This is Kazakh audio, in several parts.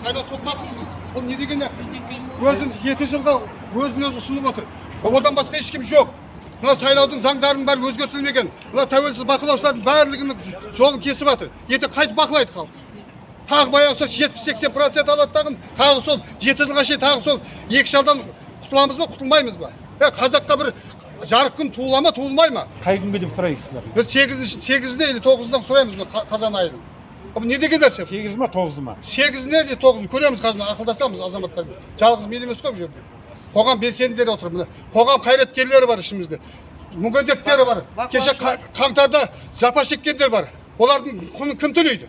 Sayla to'xtatibsiz. Bu ne degan narsa? O'zini 7 yilda o'zini o'zi usunib o'tir. Odan boshqa hech kim yo'q. Mana saylovning zanglarini bari o'zgartirilmagan. Ular tavsiz baqilashlarning barligini yo'lini kesib o'tir. Yeti qaytib baqlaydi xalq. Tag bayaqsa 70-80% aladi tag'in. Tag'i sol 7 yilga şey tag'i sol 2 yildan qutulamizmi, qutulmaymizmi? Qozoqqa bir жарық күн туылама, туылмайма? Қай күнге деп сұрайсыздар? Біз 8-де или 9-дан сұраймыз қазан айының. Bu ne деген нәрсе? 8 mi 9 mu? 8-не или 9-ны көреміз қазір ақылдасамыз азаматтармен. Жалғыз мен емес қой бұл жерде. Қоғам белсенділері отыр мына. Қоғам қайраткерлері бар ішімізде. Мүгедектері бар. Кеше қаңтарда жапа шеккендер бар. Олардың құнын кім төлейді?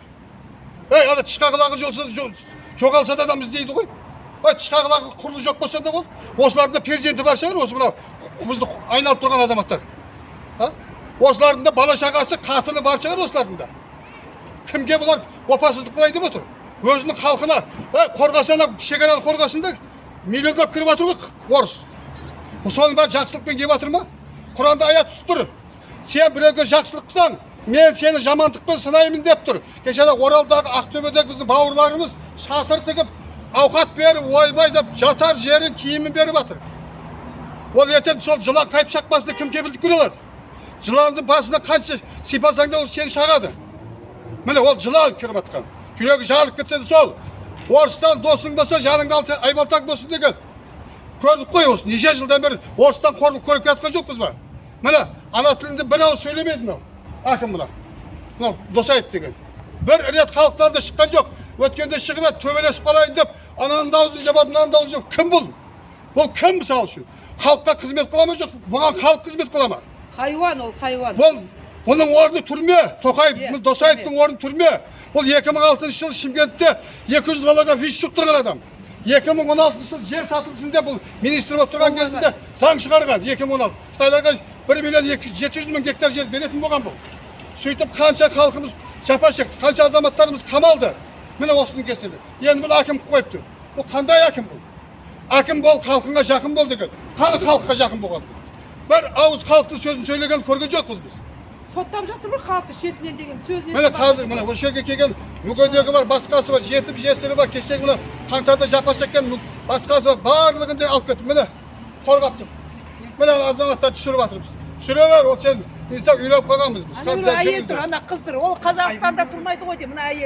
Ана тышқа қылағы жоғалса да адам іздейді ғой. Тышқа қылағы құрлы жоқ болса да ол. Осылардың да перзенті бар шығар, осы мынау бізді айналып тұрған азаматтар. Осылардың да бала шағасы, қатыны бар шығар осылардың да. Kimге бұлар опасыздық қылайды деп отыр? Өзінің халқына қорғасына, шекараны қорғасында миллиондап кіріп жатыр ғой орыс. Соның бәрі жақсылықпен келіп жатыр ма? Құранда аят түсіп тұр. Сен біреуге жақсылық қылсаң, мен сені жамандықпен сынаймын деп тұр. Кешелі Оралдағы, Ақтөбедегі біздің бауырларымыз шатыр тігіп, ауқат беріп, ойбай деп жатар жерін, киімін беріп жатыр. Ол ертең сол жылан қайтып шақпасында кім кепілдік көре алады? Жыланның басына қанша сипасаң да ол сені шағады. Міне ол жылан кіріп жатқан. Жүрегі жарылып кетсе де сол. Орыстан досың болса жаныңда айбалтақ болсын деген. Көрдік қой осы. Неше жылдан бері орыстан қорлық көріп жатқан жоқпыз ба? Міне ана тілінде бір ауыз сөйлемеді мынау. Әкім мына. Мынау Досаев деген. Бір рет халықтан да шыққан жоқ. Өткенде шығып еді төбелесіп қалайын деп, ананың дауысын жабады, мынаның дауысын жабады. Кім бұл? Бұл кім мысалы үшін? Халыққа қызмет қыла ма жоқ? Бұған халық қызмет қыла ма? Хайуан ол хайуан. Бұның орны түрме, Досаевтың орны түрме. Ол 2006 жыл Шымкентте 200 балаға виш жұқтырған адам. 2016 жыл жер сатылысында бұл министр болып тұрған кезінде заң шығарған 2016. Қытайларға 1 миллион 700 мың гектар жер беретін болған бұл. Сөйтіп қанша халқымыз жапа шекті, қанша азаматтарымыз қамалды. Міне осының кесірі. Енді бұл әкім қойыпты. Бұл қандай әкім бұл? Әкім бол, халқыңа жақын бол деген. Қаны халыққа жақын болған. Бір ауыз халықтың сөзін сөйлеген көрген жоқпыз біз. Соттап жатыр бір халықты шетінен деген сөзінен. Міне қазір мына осы жерге келген мүгедегі бар, басқасы бар, жетім жесірі бар, кешегі мына қаңтарда жапа шеккен басқасы бар, барлығын да алып кетті. Міне қорғап тұр. Міне азаматтар түсіріп жатырмыз. Түсіре бар, ол сен үйреніп қалғанбыз біз. Ана әйел тұр, ана қыз тұр. Ол Қазақстанда тұрмайды ғой де, мына әйел.